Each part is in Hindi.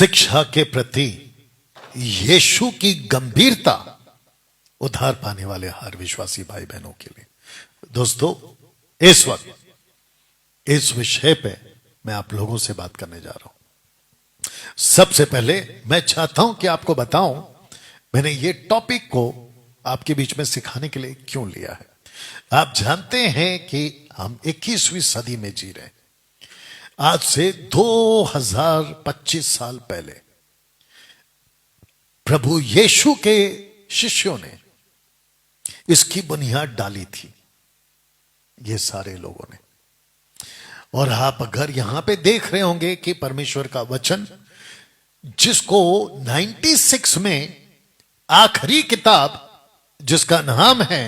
शिक्षा के प्रति यीशु की गंभीरता उद्धार पाने वाले हर विश्वासी भाई बहनों के लिए। दोस्तों, इस वक्त इस विषय पे मैं आप लोगों से बात करने जा रहा हूं। सबसे पहले मैं चाहता हूं कि आपको बताऊं मैंने ये टॉपिक को आपके बीच में सिखाने के लिए क्यों लिया है। आप जानते हैं कि हम 21वीं सदी में जी रहे हैं। आज से 2025 साल पहले प्रभु यीशु के शिष्यों ने इसकी बुनियाद डाली थी, ये सारे लोगों ने। और आप अगर यहां पे देख रहे होंगे कि परमेश्वर का वचन, जिसको 96 में आखिरी किताब जिसका नाम है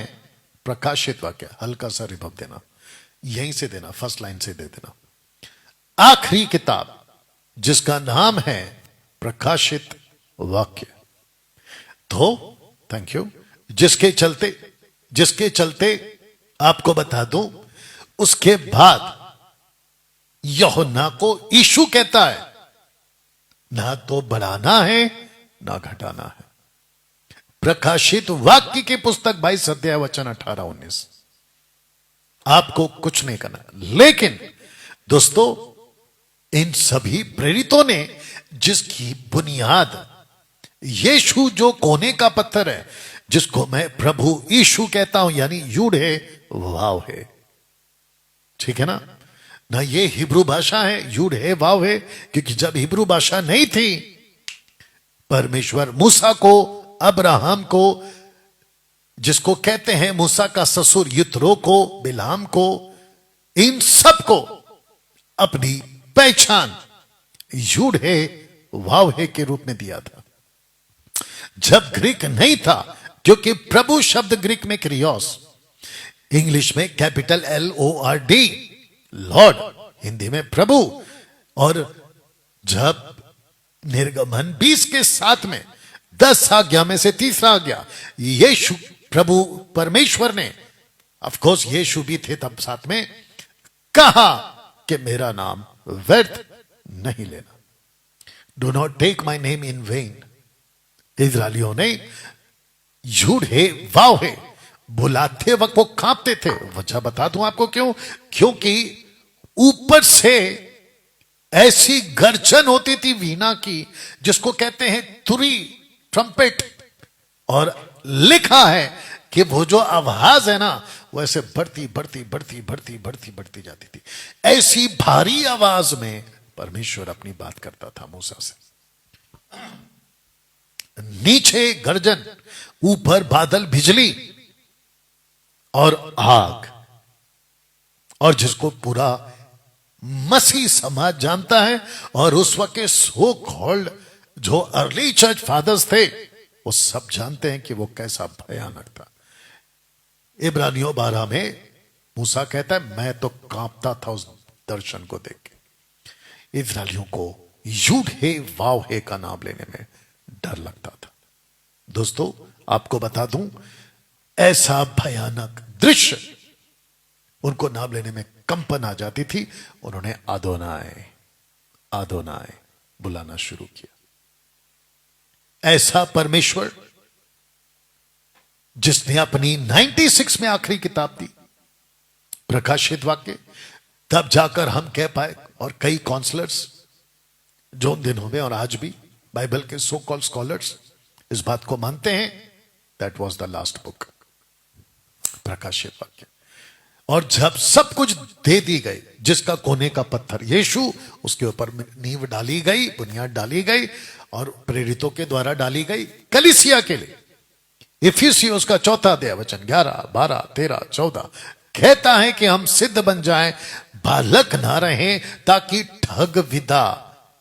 प्रकाशित वाक्य, हल्का सा रिभव देना, यहीं से देना, फर्स्ट लाइन से दे देना। आखिरी किताब जिसका नाम है प्रकाशित वाक्य। तो थैंक यू। जिसके चलते आपको बता दूं, उसके बाद यूहन्ना को यीशु कहता है, ना तो बढ़ाना है ना घटाना है। प्रकाशित वाक्य की पुस्तक 22 अध्याय वचन 18-19। आपको कुछ नहीं करना। लेकिन दोस्तों, इन सभी प्रेरितों ने जिसकी बुनियाद यीशु जो कोने का पत्थर है, जिसको मैं प्रभु यीशु कहता हूं, यानी यूड है वाव है, ठीक है ना। ना ये हिब्रू भाषा है, यूड है वाव है, क्योंकि जब हिब्रू भाषा नहीं थी, परमेश्वर मूसा को, अब्राहम को, जिसको कहते हैं मूसा का ससुर यित्रो को, बिलाम को, इन सब को अपनी पहचान यूड है वाव है के रूप में दिया था। जब ग्रीक नहीं था, क्योंकि प्रभु शब्द ग्रीक में क्रियोस, इंग्लिश में कैपिटल LORD, लॉर्ड, हिंदी में प्रभु। और जब निर्गमन 20 के 7 में 10 आज्ञा में से तीसरा आज्ञा यीशु प्रभु परमेश्वर ने, ऑफ कोर्स यीशु भी थे तब साथ में, कहा कि मेरा नाम व्यर्थ नहीं लेना, do not take my name in vain. इजरायलियों ने यूड है वाव है बुलाते वक्त वो कांपते थे। वजह बता दूं आपको क्यों? क्योंकि ऊपर से ऐसी गर्जन होती थी वीणा की, जिसको कहते हैं तुरी, ट्रम्पेट। और लिखा है कि वो जो आवाज है ना, वो ऐसे बढ़ती बढ़ती बढ़ती बढ़ती बढ़ती बढ़ती जाती थी। ऐसी भारी आवाज में परमेश्वर अपनी बात करता था मूसा से। नीचे गर्जन, ऊपर बादल, बिजली और आग। और जिसको पूरा मसीह समाज जानता है, और उस वक्त के सो कॉल्ड जो अर्ली चर्च फादर्स थे, वो सब जानते हैं कि वो कैसा भयानक था। इब्रानियों 12 में मूसा कहता है, मैं तो कांपता था उस दर्शन को देख के। इस्राएलियों को यूड हे वाव हे का नाम लेने में डर लगता था। दोस्तों, आपको बता दूं, ऐसा भयानक दृश्य, उनको नाम लेने में कंपन आ जाती थी। उन्होंने आदोनाय आदोनाय बुलाना शुरू किया। ऐसा परमेश्वर जिसने अपनी 96 में आखिरी किताब दी, प्रकाशित वाक्य, तब जाकर हम कह पाए, और कई काउंसलर्स जो उन दिनों में और आज भी बाइबल के सो कॉल्ड स्कॉलर्स इस बात को मानते हैं, that was the last book, प्रकाशित वाक्य। और जब सब कुछ दे दी गई, जिसका कोने का पत्थर यीशु, उसके ऊपर नींव डाली गई, बुनियाद डाली गई, और प्रेरितों के द्वारा डाली गई कलीसिया के लिए। इफिसियों का 4 अध्याय वचन 11, 12, 13, 14 कहता है कि हम सिद्ध बन जाएं, बालक ना रहें, ताकि ठग विदा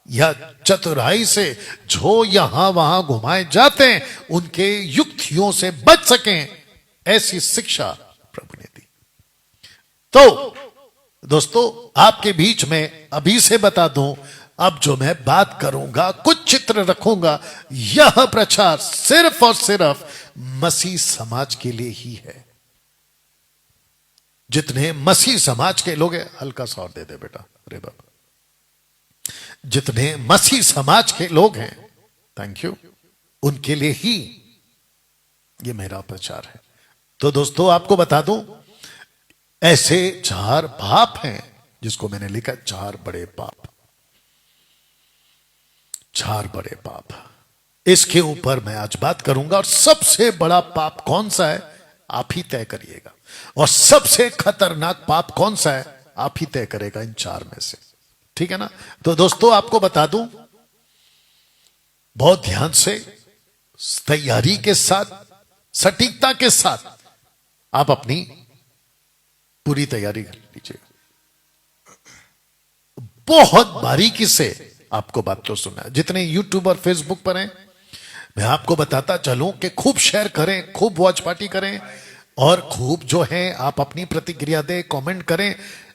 या चतुराई से जो यहां वहां घुमाए जाते हैं, उनके युक्तियों से बच सकें। ऐसी शिक्षा प्रभु ने दी। तो दोस्तों, आपके बीच में अभी से बता दूं, अब जो मैं बात करूंगा, कुछ चित्र रखूंगा, यह प्रचार सिर्फ और सिर्फ मसीह समाज के लिए ही है। जितने मसीह समाज के लोग हैं, हल्का सा और दे दे बेटा रे बाबा, जितने मसीह समाज के लोग हैं, थैंक यू, उनके लिए ही ये मेरा प्रचार है। तो दोस्तों आपको बता दूं, ऐसे 4 पाप हैं जिसको मैंने लिखा 4 बड़े पाप। 4 बड़े पाप, इसके ऊपर मैं आज बात करूंगा। और सबसे बड़ा पाप कौन सा है आप ही तय करिएगा, और सबसे खतरनाक पाप कौन सा है आप ही तय करेगा इन 4 में से, ठीक है ना। तो दोस्तों आपको बता दूं, बहुत ध्यान से, तैयारी के साथ, सटीकता के साथ आप अपनी पूरी तैयारी कर लीजिए। बहुत बारीकी से आपको बात तो सुनना है। जितने यूट्यूब और फेसबुक पर हैं, मैं आपको बताता चलूं कि खूब शेयर करें, खूब वॉच पार्टी करें, और खूब जो है आप अपनी प्रतिक्रिया दें, कमेंट करें।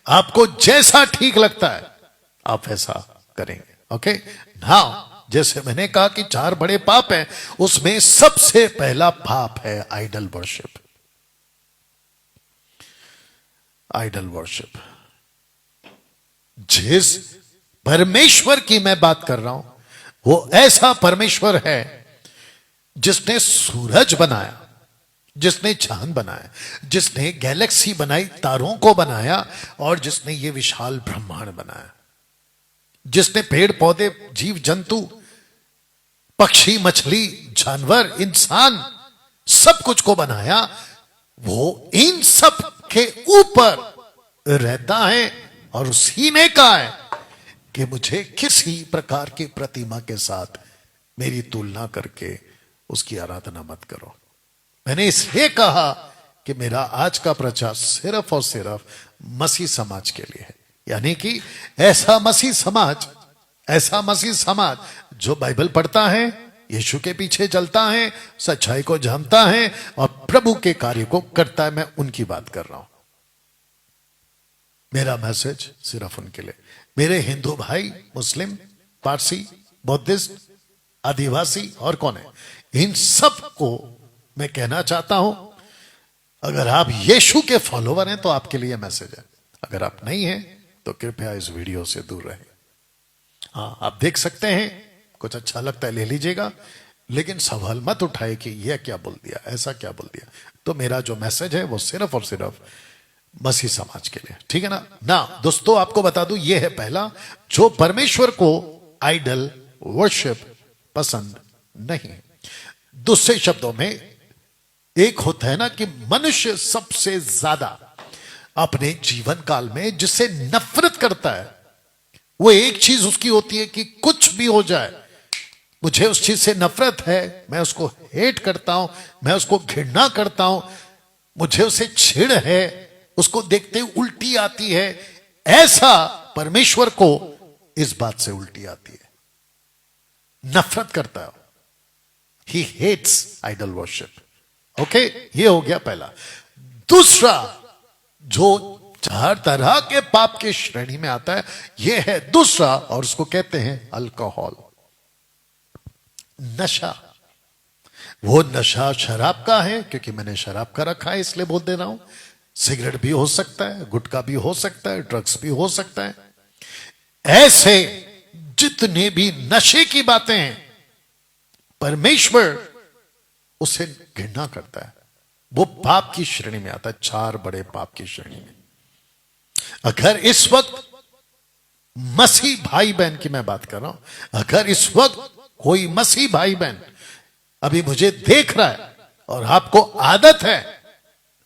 आपको जैसा ठीक लगता है आप वैसा करेंगे, ओके। नाउ जैसे मैंने कहा कि 4 बड़े पाप हैं, उसमें सबसे पहला पाप है आइडल वर्शिप। आइडल वर्शिप, जिस परमेश्वर की मैं बात कर रहा हूं वो ऐसा परमेश्वर है जिसने सूरज बनाया, जिसने चांद बनाया, जिसने गैलेक्सी बनाई, तारों को बनाया, और जिसने ये विशाल ब्रह्मांड बनाया, जिसने पेड़ पौधे, जीव जंतु, पक्षी, मछली, जानवर, इंसान, सब कुछ को बनाया, वो इन सब के ऊपर रहता है। और उसी ने कहा है कि मुझे किसी प्रकार की प्रतिमा के साथ मेरी तुलना करके उसकी आराधना मत करो। मैंने इसलिए कहा कि मेरा आज का प्रचार सिर्फ और सिर्फ मसीह समाज के लिए है, यानी कि ऐसा मसीह समाज जो बाइबल पढ़ता है, यीशु के पीछे चलता है, सच्चाई को जानता है और प्रभु के कार्य को करता है। मैं उनकी बात कर रहा हूं। मेरा मैसेज सिर्फ उनके लिए। मेरे हिंदू भाई, मुस्लिम, पारसी, बौद्धिस्ट, आदिवासी और कौन है, इन सब को मैं कहना चाहता हूं, अगर आप यीशु के फॉलोवर हैं तो आपके लिए मैसेज है। अगर आप नहीं हैं तो कृपया इस वीडियो से दूर रहें। हाँ, आप देख सकते हैं, कुछ अच्छा लगता है ले लीजिएगा, लेकिन सवाल मत उठाए कि यह क्या बोल दिया, ऐसा क्या बोल दिया। तो मेरा जो मैसेज है वो सिर्फ और सिर्फ मसीह समाज के लिए, ठीक है ना। दोस्तों आपको बता दूं, यह है पहला, जो परमेश्वर को आइडल वर्शिप पसंद नहीं। दूसरे शब्दों में, एक होता है ना कि मनुष्य सबसे ज्यादा अपने जीवन काल में जिससे नफरत करता है, वो एक चीज उसकी होती है कि कुछ भी हो जाए, मुझे उस चीज से नफरत है, मैं उसको हेट करता हूं, मैं उसको घृणा करता हूं, मुझे उसे चिढ़ है, उसको देखते ही उल्टी आती है। ऐसा परमेश्वर को इस बात से उल्टी आती है, नफरत करता है। He hates idol worship. Okay, ये हो गया पहला। दूसरा, जो 4 तरह के पाप की श्रेणी में आता है, यह है दूसरा, और उसको कहते हैं अल्कोहल, नशा। वो नशा शराब का है, क्योंकि मैंने शराब का रखा है इसलिए बोल दे रहा हूं। सिगरेट भी हो सकता है, गुटखा भी हो सकता है, ड्रग्स भी हो सकता है। ऐसे जितने भी नशे की बातें हैं, परमेश्वर उसे घृणा करता है। वो पाप की श्रेणी में आता है, 4 बड़े पाप की श्रेणी में। अगर इस वक्त मसीह भाई बहन की मैं बात कर रहा हूं, अगर इस वक्त कोई मसीह भाई बहन अभी मुझे देख रहा है और आपको आदत है,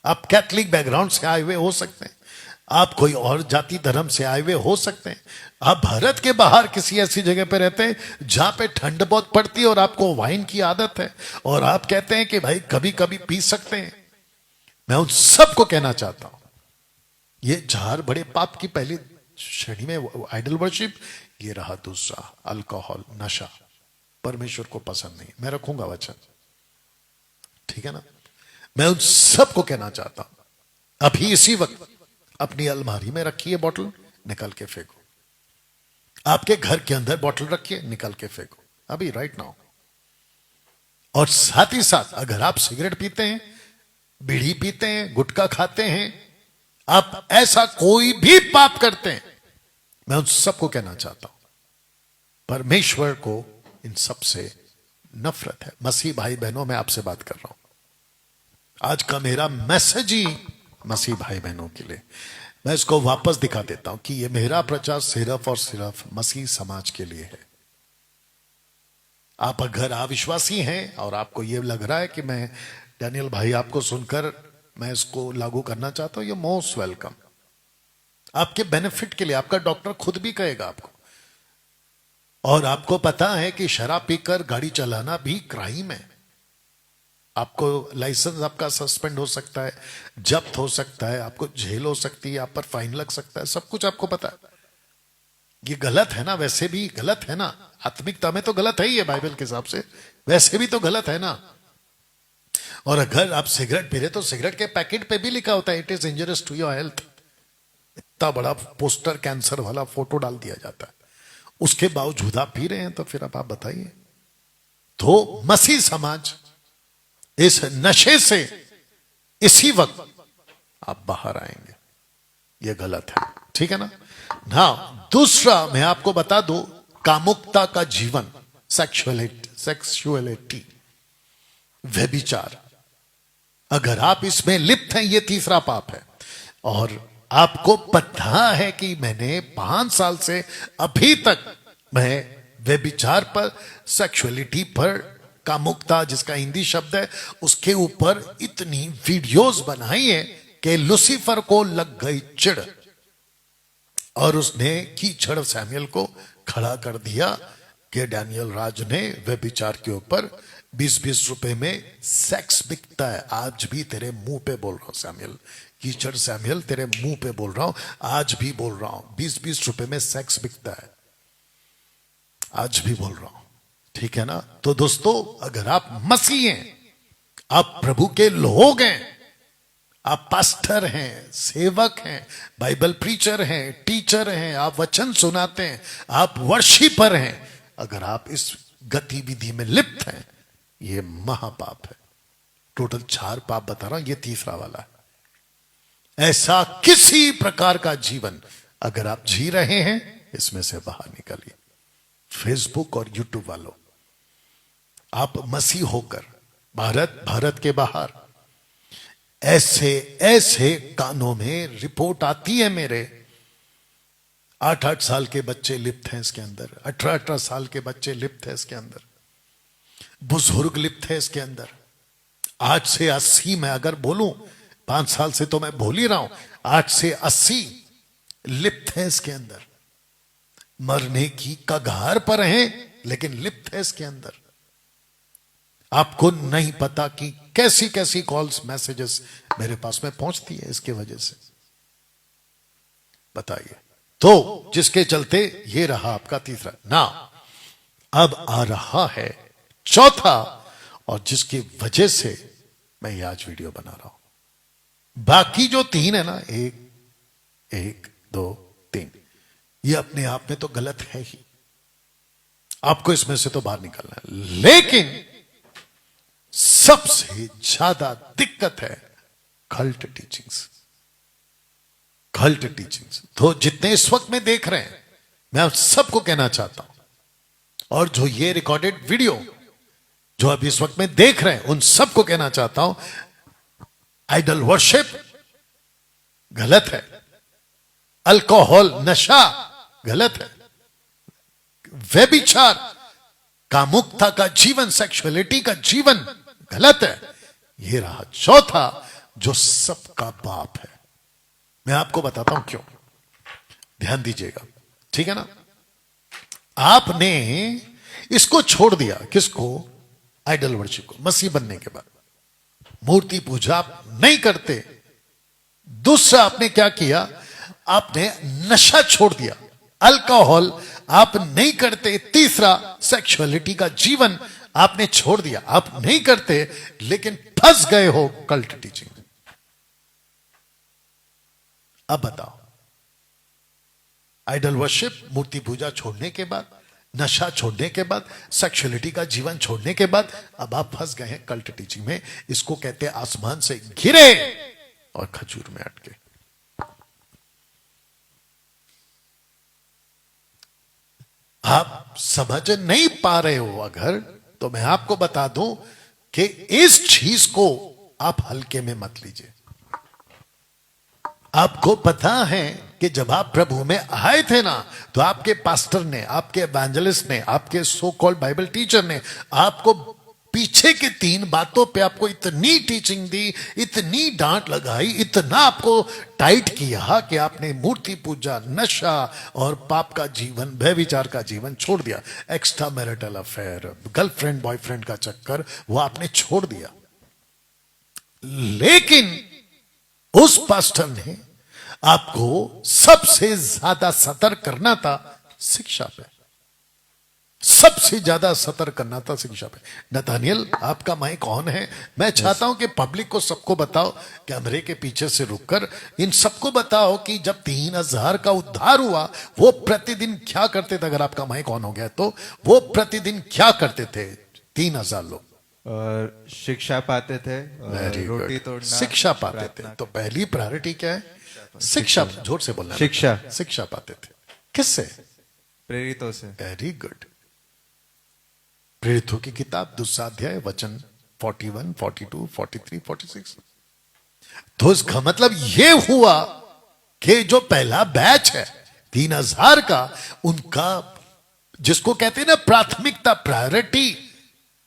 आप कैथलिक बैकग्राउंड से आए हुए हो सकते हैं, आप कोई और जाति धर्म से आए हुए हो सकते हैं, आप भारत के बाहर किसी ऐसी जगह पे रहते हैं जहां पे ठंड बहुत पड़ती है और आपको वाइन की आदत है, और आप कहते हैं कि भाई कभी कभी पी सकते हैं, मैं उन सबको कहना चाहता हूं, ये 4 बड़े पाप की पहली श्रेणी में आइडल वर्शिप, ये रहा दूसरा अल्कोहल, नशा, परमेश्वर को पसंद नहीं। मैं रखूंगा वचन, ठीक है ना। मैं उन सबको कहना चाहता हूं, अभी इसी वक्त अपनी अलमारी में रखिए बोतल, निकल के फेंको। आपके घर के अंदर बोतल रखिए, निकल के फेंको अभी, राइट नाउ। और साथ ही साथ अगर आप सिगरेट पीते हैं, बीड़ी पीते हैं, गुटखा खाते हैं, आप ऐसा कोई भी पाप करते हैं, मैं उन सबको कहना चाहता हूं, परमेश्वर को इन सब से नफरत है। मसीह भाई बहनों, मैं आपसे बात कर रहा हूं। आज का मेरा मैसेज ही मसीह भाई बहनों के लिए। मैं इसको वापस दिखा देता हूं कि ये मेरा प्रचार सिर्फ और सिर्फ मसीह समाज के लिए है। आप अगर अविश्वासी हैं और आपको ये लग रहा है कि मैं डैनियल भाई आपको सुनकर मैं इसको लागू करना चाहता हूं, ये मोस्ट वेलकम। आपके बेनिफिट के लिए, आपका डॉक्टर खुद भी कहेगा आपको। और आपको पता है कि शराब पीकर गाड़ी चलाना भी क्राइम है। आपको लाइसेंस आपका सस्पेंड हो सकता है, जब्त हो सकता है, आपको जेल हो सकती है, आप पर फाइन लग सकता है, सब कुछ आपको पता है। ये गलत है ना, वैसे भी गलत है ना, आत्मिकता में तो गलत है ही है बाइबल के हिसाब से, वैसे भी तो गलत है ना। और अगर आप सिगरेट पी रहे तो सिगरेट के पैकेट पे भी लिखा होता है it is injurious to your health. इतना बड़ा पोस्टर कैंसर वाला फोटो डाल दिया जाता है, उसके बावजूद आप पी रहे हैं, तो फिर अब आप बताइए। तो मसीह समाज इस नशे से इसी वक्त आप बाहर आएंगे, ये गलत है, ठीक है ना। दूसरा मैं आपको बता दूं, कामुकता का जीवन, सेक्सुअलिटी, व्यभिचार, अगर आप इसमें लिप्त हैं, ये तीसरा पाप है। और आपको पता है कि मैंने 5 साल से अभी तक मैं व्यभिचार पर, सेक्सुअलिटी पर, कामुकता जिसका हिंदी शब्द है, उसके ऊपर इतनी वीडियोस बनाई है कि लूसीफर को लग गई चिढ़ और उसने कीचड़ सैमुअल को खड़ा कर दिया कि डैनियल राज ने व्यभिचार के ऊपर 20-20 रुपए में सेक्स बिकता है। आज भी तेरे मुंह पे बोल रहा हूं सैमुअल, कीचड़ सैमुअल, तेरे मुंह पे बोल रहा हूं, आज भी बोल रहा हूं, 20-20 रुपए में सेक्स बिकता है, आज भी बोल रहा हूं, ठीक है ना। तो दोस्तों, अगर आप मसीह हैं, आप प्रभु के लोग हैं, आप पास्टर हैं, सेवक हैं, बाइबल प्रीचर हैं, टीचर हैं, आप वचन सुनाते हैं, आप वर्शिपर हैं, अगर आप इस गतिविधि में लिप्त हैं, ये महापाप है। टोटल 4 पाप बता रहा हूं, ये तीसरा वाला है। ऐसा किसी प्रकार का जीवन अगर आप जी रहे हैं, इसमें से बाहर निकलिए। फेसबुक और यूट्यूब वालों, आप मसीह होकर भारत के बाहर ऐसे ऐसे कानों में रिपोर्ट आती है मेरे, 8-8 साल के बच्चे लिप्त हैं इसके अंदर, 18-18 साल के बच्चे लिप्त हैं इसके अंदर, बुजुर्ग लिप्त है इसके अंदर। आज से 80 मैं अगर बोलूं, 5 साल से तो मैं बोल ही रहा हूं, 8 से 80 लिप्त है इसके अंदर, मरने की कगार पर हैं, लेकिन लिप्त है इसके अंदर। आपको नहीं पता कि कैसी कैसी कॉल्स, मैसेजेस मेरे पास में पहुंचती है इसके वजह से, बताइए। तो जिसके चलते ये रहा आपका तीसरा ना, अब आ रहा है चौथा, और जिसकी वजह से मैं ये आज वीडियो बना रहा हूं। बाकी जो 3 है ना, 1, 2, 3, ये अपने आप में तो गलत है ही, आपको इसमें से तो बाहर निकलना है। लेकिन सबसे ज्यादा दिक्कत है कल्ट टीचिंग्स। कल्ट टीचिंग्स तो जितने इस वक्त में देख रहे हैं, मैं आप सबको कहना चाहता हूं, और जो ये रिकॉर्डेड वीडियो जो अभी इस वक्त में देख रहे हैं, उन सबको कहना चाहता हूं, आइडल वर्शिप गलत है, अल्कोहल नशा गलत है, व्यभिचार, कामुकता का जीवन, सेक्सुअलिटी का जीवन गलत है। ये रहा चौथा जो सबका बाप है। मैं आपको बताता हूं क्यों, ध्यान दीजिएगा, ठीक है ना। आपने इसको छोड़ दिया, किसको? आइडल वर्शिप को। मसीह बनने के बाद मूर्ति पूजा आप नहीं करते। दूसरा आपने क्या किया? आपने नशा छोड़ दिया, अल्कोहल आप नहीं करते। तीसरा सेक्सुअलिटी का जीवन आपने छोड़ दिया, आप नहीं करते, लेकिन फंस गए हो कल्ट टीचिंग। अब बताओ, आइडल वर्शिप, मूर्ति पूजा छोड़ने के बाद, नशा छोड़ने के बाद, सेक्सुअलिटी का जीवन छोड़ने के बाद, अब आप फंस गए हैं कल्ट टीचिंग में। इसको कहते हैं आसमान से गिरे और खजूर में अटके। आप समझ नहीं पा रहे हो अगर, तो मैं आपको बता दूं कि इस चीज को आप हल्के में मत लीजिए। आपको पता है कि जब आप प्रभु में आए थे ना, तो आपके पास्टर ने, आपके एवेंजलिस्ट ने, आपके सो कॉल्ड बाइबल टीचर ने आपको पीछे के 3 बातों पे आपको इतनी टीचिंग दी, इतनी डांट लगाई, इतना आपको टाइट किया कि आपने मूर्ति पूजा, नशा और पाप का जीवन, व्यभिचार का जीवन छोड़ दिया। Extra marital affair, girlfriend boyfriend का चक्कर, वो आपने छोड़ दिया। लेकिन उस पास्टर ने आपको सबसे ज्यादा सतर्क करना था शिक्षा पे, सबसे ज्यादा सतर्क करना था शिक्षा पे। नतानियल, आपका माइक कौन है? मैं चाहता हूं कि पब्लिक को सबको बताओ, कैमरे के पीछे से रुककर इन सबको बताओ कि जब 3000 का उद्धार हुआ, वो प्रतिदिन क्या करते थे? अगर आपका माइक ऑन हो गया तो वो प्रतिदिन क्या करते थे 3000 लोग? और शिक्षा पाते थे, Very रोटी good. तोड़ना, शिक्षा पाते थे। तो पहली प्रायोरिटी क्या है? शिक्षा। जोर से बोलना। शिक्षा। शिक्षा पाते थे। किससे? प्रेरितों से। Very good. प्रेरितों की किताब 2 अध्याय वचन 41, 42, 43, 46। तो इसका मतलब ये हुआ कि जो पहला बैच है 3000 का, उनका जिसको कहते हैं ना प्राथमिकता, प्रायोरिटी,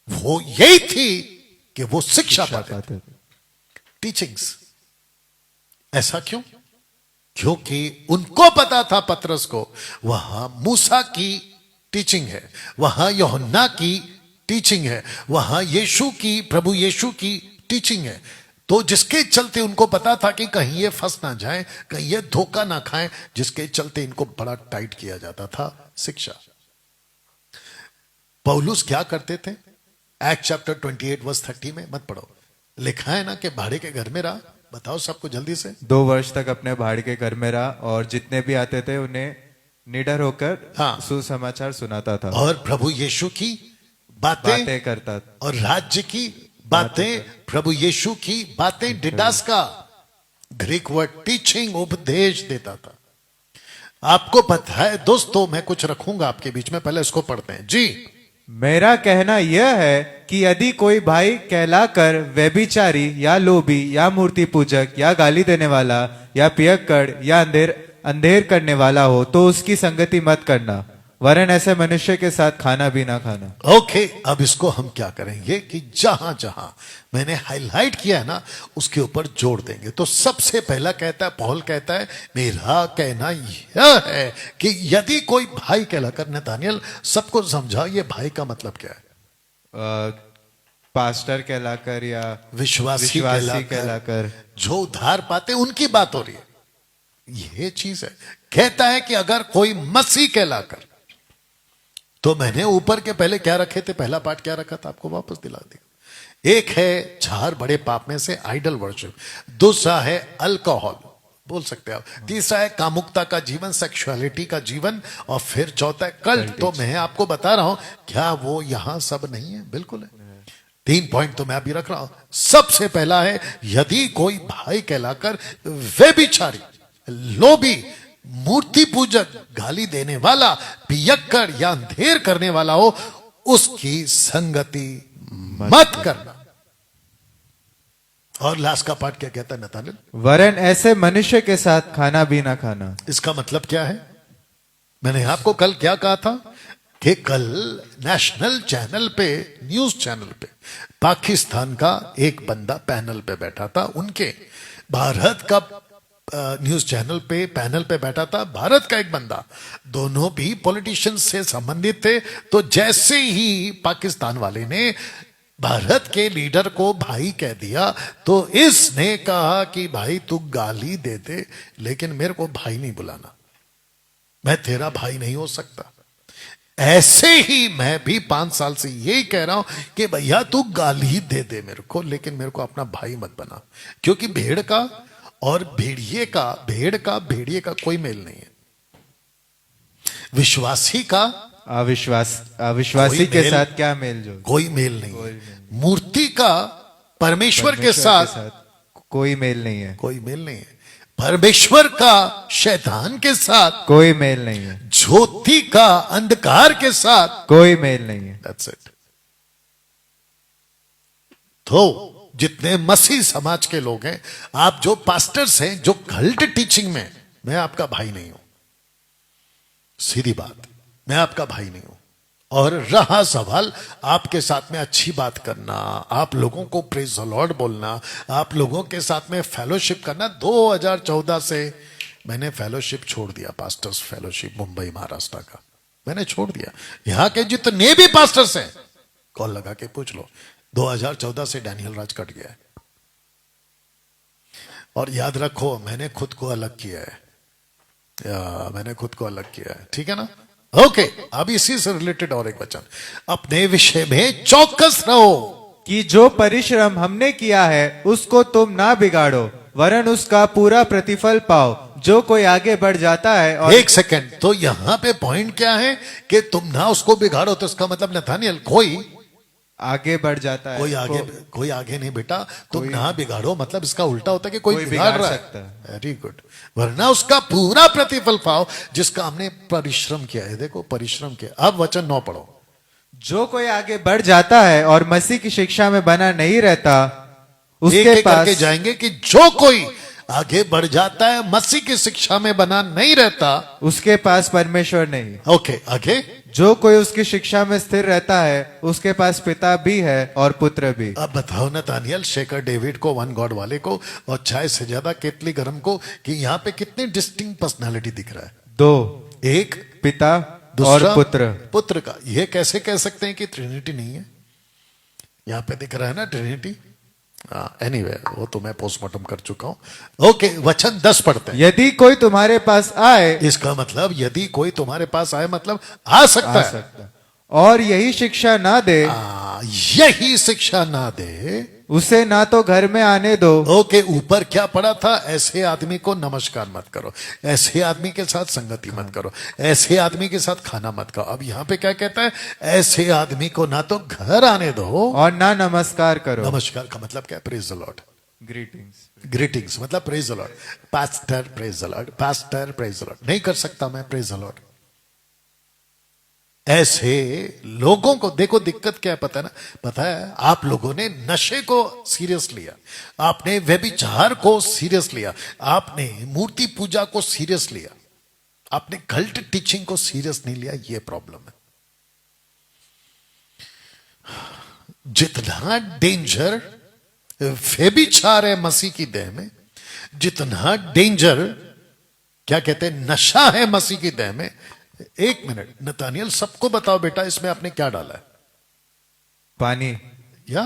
वो यही थी कि वो शिक्षा पाते थे, टीचिंग्स। ऐसा क्यों? क्योंकि उनको पता था, पतरस को, वहां मूसा की टीचिंग है, वहां यूहन्ना की टीचिंग है, वहां यीशु की, प्रभु यीशु की टीचिंग है। तो जिसके चलते उनको पता था कि कहीं ये फंस ना जाए, कहीं ये धोखा ना खाएं, जिसके चलते इनको बड़ा टाइट किया जाता था शिक्षा। पौलुस क्या करते थे? एक्ट चैप्टर 28 वर्स 30 में मत पढ़ो, लिखा है ना कि भाड़े के घर में रहा। बताओ सबको जल्दी से। 2 वर्ष तक अपने भाड़े के घर में रहा और जितने भी आते थे उन्हें निडर होकर सुसमाचार सुनाता था, और प्रभु यीशु की बातें करता था, और राज्य की बातें, प्रभु यीशु की बातें, डिडास्का, ग्रीक वर्ड टीचिंग, उपदेश देता था। आपको पता है दोस्तों, मैं कुछ रखूंगा आपके बीच में, पहले इसको पढ़ते हैं जी। मेरा कहना यह है कि यदि कोई भाई कहलाकर व्यभिचारी या लोभी या मूर्ति पूजक या गाली देने वाला या पियक्कड़ या अंधेर करने वाला हो, तो उसकी संगति मत करना, वरन ऐसे मनुष्य के साथ खाना भी ना खाना। ओके, अब इसको हम क्या करेंगे कि जहां जहां मैंने हाईलाइट किया है ना, उसके ऊपर जोड़ देंगे। तो सबसे पहला कहता है, पौल कहता है, मेरा कहना यह है कि यदि कोई भाई कहलाकर, नतानियल सबको समझाओ ये भाई का मतलब क्या है? पास्टर कहलाकर या विश्वासी कहलाकर, जो उद्धार पाते उनकी बात हो रही है। ये चीज है। कहता है कि अगर कोई मसीह कहलाकर, तो मैंने ऊपर के पहले क्या रखे थे, पहला पार्ट क्या रखा था, आपको वापस दिला दिया। एक है 4 बड़े पाप में से आइडल वर्शिप, दूसरा है अल्कोहल, बोल सकते हैं आप, तीसरा है कामुकता का जीवन, सेक्सुअलिटी का जीवन, और फिर चौथा है कल्ट। तो मैं आपको बता रहा हूं, क्या वो यहां सब नहीं है? बिल्कुल है। 3 पॉइंट तो मैं अभी रख रहा हूं। सबसे पहला है, यदि कोई भाई कहलाकर व्यभिचारी, लोभी, मूर्ति पूजक, गाली देने वाला, पियक्कड़ या अंधेर करने वाला हो, उसकी संगति मत करना। और लास्ट का पार्ट क्या कहता है नतानियल? वरन ऐसे मनुष्य के साथ खाना भी ना खाना। इसका मतलब क्या है? मैंने आपको कल क्या कहा था कि कल नेशनल चैनल पे, न्यूज चैनल पे, पाकिस्तान का एक बंदा पैनल पे बैठा था, उनके भारत का न्यूज चैनल पे पैनल पे बैठा था भारत का एक बंदा, दोनों भी पॉलिटिशियंस से संबंधित थे। तो जैसे ही पाकिस्तान वाले ने भारत के लीडर को भाई कह दिया, तो इसने कहा कि भाई तू गाली दे दे, लेकिन मेरे को भाई नहीं बुलाना, मैं तेरा भाई नहीं हो सकता। ऐसे ही मैं भी 5 साल से यही कह रहा हूं कि भैया तू गाली दे दे मेरे को, लेकिन मेरे को अपना भाई मत बना, क्योंकि भेड़ का और भेड़िए का कोई मेल नहीं है। विश्वासी का अविश्वासी के साथ क्या मेल जो? कोई मेल नहीं है। मूर्ति का परमेश्वर के साथ कोई मेल नहीं है। कोई मेल नहीं है। परमेश्वर का शैतान के साथ, कोई मेल नहीं है, ज्योति का अंधकार के साथ कोई मेल नहीं है। That's it. तो जितने मसीह समाज के लोग हैं, आप जो पास्टर्स हैं जो कल्ट टीचिंग में, मैं आपका भाई नहीं हूं, सीधी बात, मैं आपका भाई नहीं हूं। और रहा सवाल आपके साथ में अच्छी बात करना, आप लोगों को प्रेज द लॉर्ड बोलना, आप लोगों के साथ में फेलोशिप करना, 2014 से मैंने फेलोशिप छोड़ दिया, पास्टर्स फेलोशिप मुंबई महाराष्ट्र का मैंने छोड़ दिया। यहां के जितने भी पास्टर्स हैं कॉल लगा के पूछ लो, 2014 से डैनियल राज कट गया है। और याद रखो, मैंने खुद को अलग किया है, मैंने खुद को अलग किया है, ठीक है ना। ओके, अब इसी से रिलेटेड और एक वचन, अपने विषय में चौकस रहो कि जो परिश्रम हमने किया है उसको तुम ना बिगाड़ो, वरन उसका पूरा प्रतिफल पाओ। जो कोई आगे बढ़ जाता है और एक सेकंड, तो यहां पे पॉइंट क्या है कि तुम ना उसको बिगाड़ो, तो इसका मतलब नथानियल कोई आगे बढ़ जाता है, कोई आगे नहीं बेटा, तुम ना बिगाड़ो, मतलब इसका उल्टा होता है कि कोई बिगाड़ रहा सकता है। वेरी गुड, वरना उसका पूरा प्रतिफल पाओ जिसका हमने परिश्रम किया है। देखो परिश्रम किया। अब वचन 9 पढ़ो। जो कोई आगे बढ़ जाता है और मसीह की शिक्षा में बना नहीं रहता, एक उसके एक करके पास जाएंगे कि जो कोई आगे बढ़ जाता है, मसीह की शिक्षा में बना नहीं रहता, उसके पास परमेश्वर नहीं। ओके आगे, जो कोई उसकी शिक्षा में स्थिर रहता है उसके पास पिता भी है और पुत्र भी। अब बताओ नतानियल, शेखर डेविड को, वन गॉड वाले को, और चाय से ज्यादा केतली गरम को, कि यहाँ पे कितनी डिस्टिंक्ट पर्सनालिटी दिख रहा है? 2, एक पिता दूसरा और पुत्र। पुत्र का। ये कैसे कह सकते हैं कि ट्रिनिटी नहीं है? यहाँ पे दिख रहा है ना ट्रिनिटी। एनीवे, वो तो मैं पोस्टमार्टम कर चुका हूं। ओके, वचन 10 पढ़ते हैं। यदि कोई तुम्हारे पास आए, इसका मतलब यदि कोई तुम्हारे पास आए मतलब आ सकता है, और यही शिक्षा ना दे, यही शिक्षा ना दे, उसे ना तो घर में आने दो। ओके, ऊपर क्या पड़ा था? ऐसे आदमी को नमस्कार मत करो, ऐसे आदमी के साथ संगति मत करो, ऐसे आदमी के साथ खाना मत खाओ। अब यहाँ पे क्या कहता है? ऐसे आदमी को ना तो घर आने दो और ना नमस्कार करो। नमस्कार का मतलब क्या? Praise the lord, greetings. Greetings मतलब praise the lord. Pastor praise the lord, pastor praise the lord नहीं कर सकता मैं प्रेज द लॉर्ड। ऐसे लोगों को देखो, दिक्कत क्या है पता है ना? पता है, आप लोगों ने नशे को सीरियस लिया, आपने व्यभिचार को सीरियस लिया, आपने मूर्ति पूजा को सीरियस लिया, आपने कल्ट टीचिंग को सीरियस नहीं लिया। ये प्रॉब्लम है। जितना डेंजर व्यभिचार है मसीह की देह में, जितना डेंजर क्या कहते हैं नशा है मसीह की देह में। एक मिनट नतानियल, सबको बताओ बेटा, इसमें आपने क्या डाला है? पानी या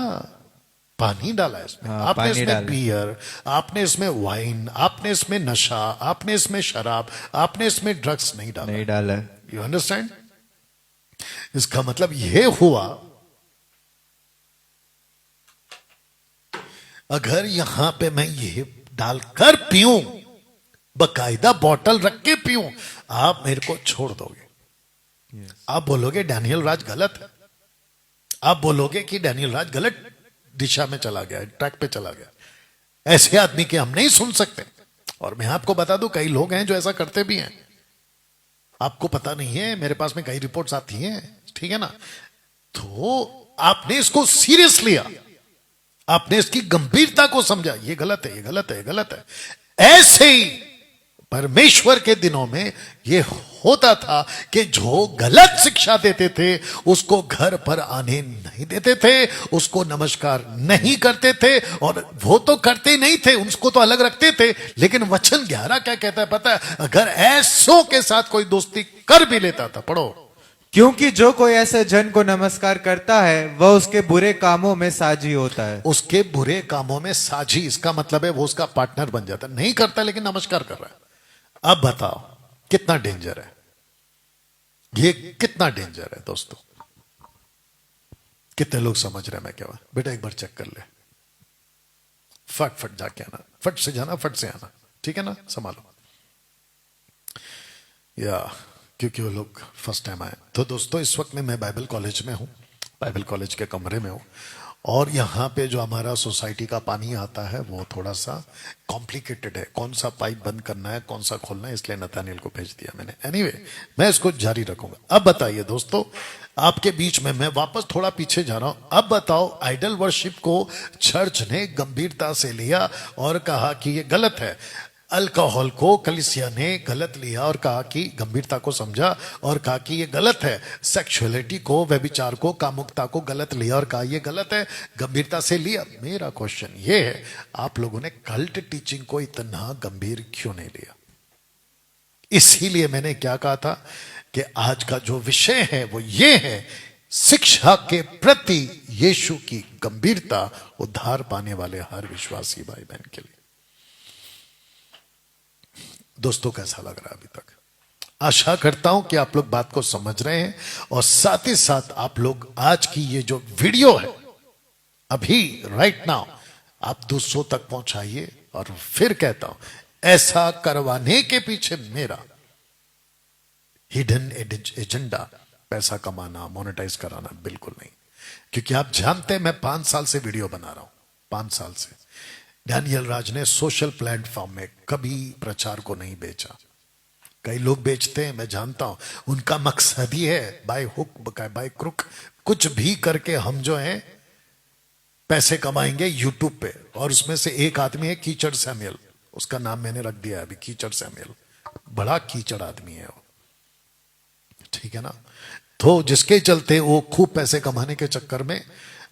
पानी डाला है इसमें? आपने इसमें बियर, आपने इसमें वाइन, आपने इसमें नशा, आपने इसमें शराब, आपने इसमें ड्रग्स नहीं डाला। You understand? इसका मतलब यह हुआ, अगर यहां पे मैं ये डालकर पीऊं, बकायदा बॉटल रख के पीऊं, आप मेरे को छोड़ दोगे। आप बोलोगे डैनियल राज गलत है, आप बोलोगे कि डैनियल राज गलत दिशा में चला गया, ट्रैक पे चला गया। ऐसे आदमी के हम नहीं सुन सकते। और मैं आपको बता दूं, कई लोग हैं जो ऐसा करते भी हैं, आपको पता नहीं है, मेरे पास में कई रिपोर्ट्स आती हैं, ठीक है ना। तो आपने इसको सीरियस लिया, आपने इसकी गंभीरता को समझा, ये गलत है, ये गलत है, ये गलत है। ऐसे ही परमेश्वर के दिनों में यह होता था कि जो गलत शिक्षा देते थे उसको घर पर आने नहीं देते थे, उसको नमस्कार नहीं करते थे, और वो तो करते नहीं थे, उसको तो अलग रखते थे। लेकिन वचन 11 क्या कहता है पता है? अगर ऐसों के साथ कोई दोस्ती कर भी लेता था, पढ़ो, क्योंकि जो कोई ऐसे जन को नमस्कार करता है वह उसके बुरे कामों में साझी होता है। उसके बुरे कामों में साझी, इसका मतलब है वो उसका पार्टनर बन जाता है। नहीं करता लेकिन नमस्कार कर रहा है। अब बताओ कितना डेंजर है ये, कितना डेंजर है दोस्तों। कितने लोग समझ रहे हैं मैं क्या? बेटा एक बार चेक कर ले, फट फट जाके आना, फट से जाना, फट से आना, ठीक है ना? संभालो या, क्योंकि वो लोग फर्स्ट टाइम आए। तो दोस्तों इस वक्त में मैं बाइबल कॉलेज में हूं, बाइबल कॉलेज के कमरे में हूं, और यहाँ पे जो हमारा सोसाइटी का पानी आता है वो थोड़ा सा कॉम्प्लिकेटेड है, कौन सा पाइप बंद करना है कौन सा खोलना है, इसलिए नतानियल को भेज दिया मैंने। एनीवे, मैं इसको जारी रखूंगा। अब बताइए दोस्तों, आपके बीच में मैं वापस थोड़ा पीछे जा रहा हूं। अब बताओ, आइडल वर्शिप को चर्च ने गंभीरता से लिया और कहा कि ये गलत है। अल्कोहल को कलीसिया ने गलत लिया और कहा कि गंभीरता को समझा और कहा कि ये गलत है। सेक्सुअलिटी को, व्यभिचार को, कामुकता को गलत लिया और कहा ये गलत है, गंभीरता से लिया। मेरा क्वेश्चन ये है, आप लोगों ने कल्ट टीचिंग को इतना गंभीर क्यों नहीं लिया? इसीलिए मैंने क्या कहा था कि आज का जो विषय है वो ये है, शिक्षा के प्रति यीशु की गंभीरता उद्धार पाने वाले हर विश्वासी भाई बहन के लिए। दोस्तों, कैसा लग रहा है अभी तक? आशा करता हूं कि आप लोग बात को समझ रहे हैं और साथ ही साथ आप लोग आज की ये जो वीडियो है अभी राइट नाउ आप 200 तक पहुंचाइए। और फिर कहता हूं, ऐसा करवाने के पीछे मेरा हिडन एजेंडा पैसा कमाना, मोनेटाइज कराना बिल्कुल नहीं। क्योंकि आप जानते हैं मैं 5 साल से वीडियो बना रहा हूं, 5 साल से। डैनियल राज ने सोशल प्लेटफॉर्म में कभी प्रचार को नहीं बेचा। कई लोग बेचते हैं, मैं जानता हूं, उनका मकसद ही है बाय हुक बाय क्रुक कुछ भी करके हम जो है पैसे कमाएंगे यूट्यूब पे। और उसमें से एक आदमी है कीचड़ सैमुअल, उसका नाम मैंने रख दिया अभी, कीचड़ सैमुअल। बड़ा कीचड़ आदमी है वो, ठीक है ना। तो जिसके चलते वो खूब पैसे कमाने के चक्कर में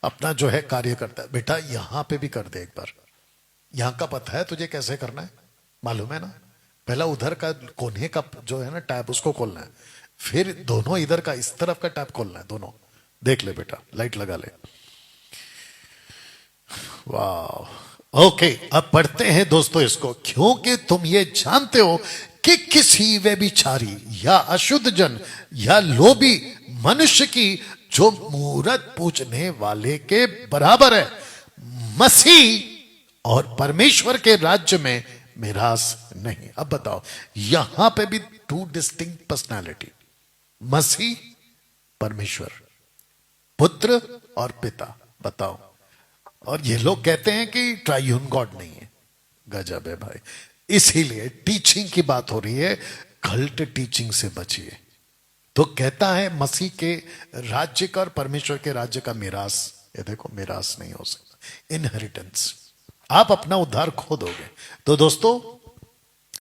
अपना जो है कार्य करता है। बेटा यहां पे भी कर दे एक बार, यहां का पता है तुझे कैसे करना है, मालूम है ना। पहला उधर का कोने का जो है ना टैप, उसको खोलना है, फिर दोनों इधर का इस तरफ का टैप खोलना है, दोनों। देख ले बेटा, लाइट लगा ले। वाह, ओके। अब पढ़ते हैं दोस्तों इसको। क्योंकि तुम ये जानते हो कि किसी व्यभिचारी या अशुद्ध जन या लोभी मनुष्य की जो मूरत पूजने वाले के बराबर है, मसीह और परमेश्वर के राज्य में मिरास नहीं। अब बताओ, यहां पे भी 2 डिस्टिंक्ट पर्सनालिटी, मसीह, परमेश्वर, पुत्र और पिता। बताओ, और ये लोग कहते हैं कि ट्राइयून गॉड नहीं है। गजब है भाई। इसीलिए टीचिंग की बात हो रही है, कल्ट टीचिंग से बचिए। तो कहता है मसीह के राज्य का और परमेश्वर के राज्य का मिरास, ये देखो मिरास नहीं हो सकता, इनहेरिटेंस। आप अपना उद्धार खो दोगे। तो दोस्तों,